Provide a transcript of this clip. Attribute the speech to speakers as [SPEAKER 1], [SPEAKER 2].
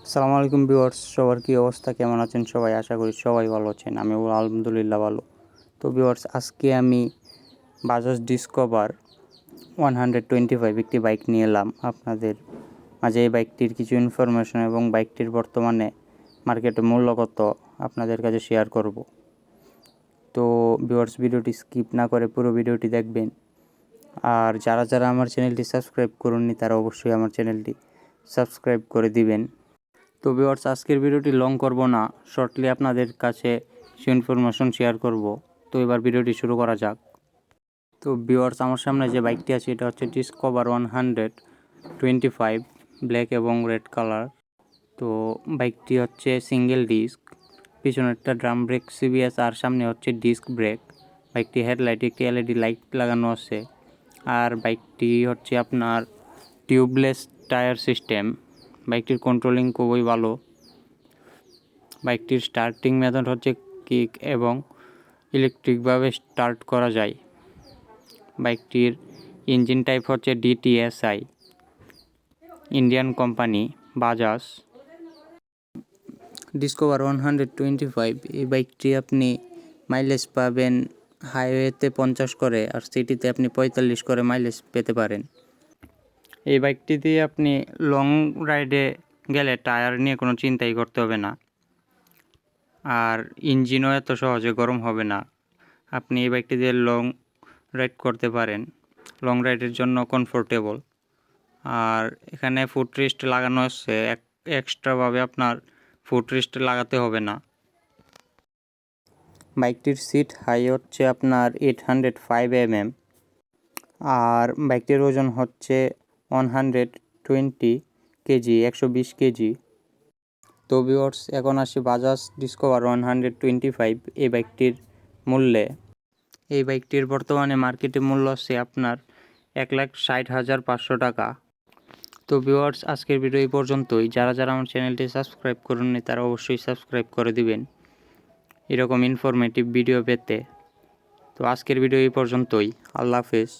[SPEAKER 1] আসসালামু আলাইকুম ভিউয়ার্স, সবার কী অবস্থা, কেমন আছেন সবাই? আশা করি সবাই ভালো আছেন। আমি আলহামদুলিল্লাহ ভালো। তো ভিউয়ার্স, আজকে আমি বাজাজ ডিসকভার 125 একটি বাইক নিয়ে এলাম আপনাদের মাঝে। এই বাইকটির কিছু ইনফরমেশন এবং বাইকটির বর্তমানে মার্কেটে মূল্য কত আপনাদের কাছে শেয়ার করব। তো ভিউয়ার্স, ভিডিওটি স্কিপ না করে পুরো ভিডিওটি দেখবেন। আর যারা যারা আমার চ্যানেলটি সাবস্ক্রাইব করুননি তারা অবশ্যই আমার চ্যানেলটি সাবস্ক্রাইব করে দিবেন। তো ভিউয়ার্স, আজকের ভিডিওটি লং করব না, শর্টলি আপনাদের কাছে কিছু ইনফরমেশন শেয়ার করব। তো এবার ভিডিওটি শুরু করা যাক। তো ভিউয়ার্স, আমার সামনে যে বাইকটি আছে এটা হচ্ছে ডিসকভার 125 ব্ল্যাক এবং রেড কালার। তো বাইকটি হচ্ছে সিঙ্গেল ডিস্ক, পিছনে একটা ড্রাম ব্রেক সিবিএস আর সামনে হচ্ছে ডিস্ক ব্রেক। বাইকটি হেডলাইটে একটি এলইডি লাইট লাগানো আছে। আর বাইকটি হচ্ছে আপনার টিউবলেস টায়ার সিস্টেম। বাইকটির কন্ট্রোলিং খুবই ভালো। বাইকটির স্টার্টিং মেথড হচ্ছে কিক এবং ইলেকট্রিকভাবে স্টার্ট করা যায়। বাইকটির ইঞ্জিন টাইপ হচ্ছে DTSi, Indian company Bajaj. Discover 125 এই বাইকটি আপনি মাইলেজ পাবেন হাইওয়েতে 50 করে, আর সিটিতে আপনি 45 করে মাইলেজ পেতে পারেন। এই বাইকটি দিয়ে আপনি লং রাইডে গেলে টায়ার নিয়ে কোনো চিন্তাই করতে হবে না, আর ইঞ্জিনও এত সহজে গরম হবে না। আপনি এই বাইকটি দিয়ে লং রাইড করতে পারেন, লং রাইডের জন্য কমফোর্টেবল। আর এখানে ফুট রেস্ট লাগানো আছে, এক্সট্রাভাবে আপনার ফুট রেস্ট লাগাতে হবে না। বাইকটির সিট হাই হচ্ছে আপনার 805 আর বাইকটির ওজন হচ্ছে 120 কেজি, 120 কেজি। তো ভিউয়ার্স, এখন আসি বাজাজ ডিসকভার 125 এই বাইকটির মূল্যে। এই বাইকটির বর্তমানে মার্কেটে মূল্য আছে আপনার 1,60,500 টাকা। তো ভিউয়ার্স, আজকের ভিডিও এই পর্যন্তই। যারা যারা আমার চ্যানেলটি সাবস্ক্রাইব করেননি তারা অবশ্যই সাবস্ক্রাইব করে দিবেন এরকম ইনফরমেটিভ ভিডিও পেতে। তো আজকের ভিডিও এই পর্যন্তই। আল্লাহ হাফেজ।